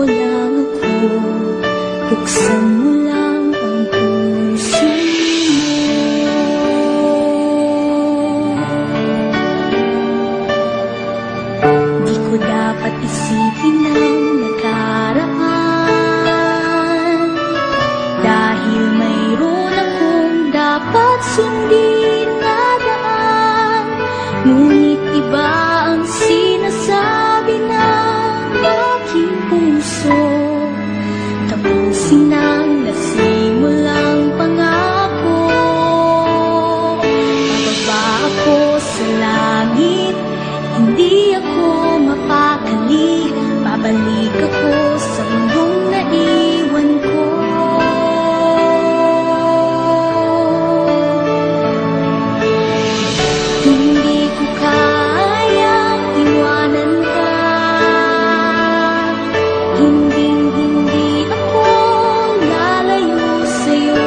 lang ako, buksan mo lang ang puso mo. Di ko dapat isipin ang nakaraan, dahil mayroon akong dapat sundin na daan. Ngunit iba ang sinasabi ng aking puso, tapusin ang nasimulang pangako. Bababa ako sa langit, hindi ako mapakali, babalik ako sa mundong naiwan ko. Hindi ko kayang iwanan ka, hindi ako lalayo sa'yo.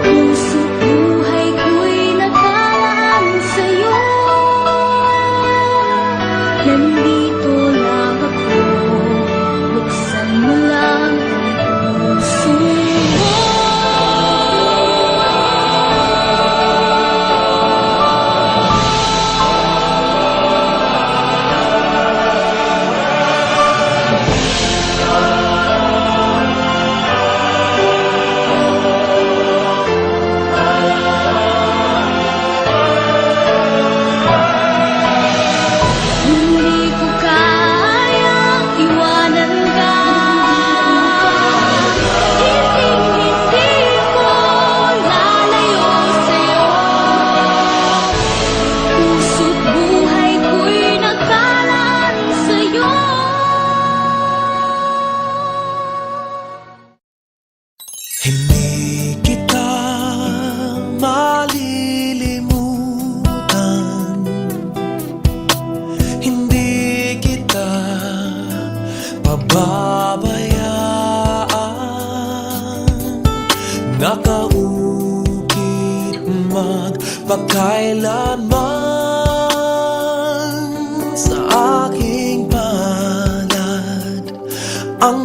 Puso't buhay ko'y nakalaan sa'yo. Nandito lang ako, buksan mo lang ang puso mo. Hindi ko kayang iwanan ka, hindi ko lalayo sa'yo. Puso't buhay ko'y nakalaan sa'yo. Hindi kita malilimutan, hindi kita pababayaan. Nakaukit magpakailanman sa aking palad ang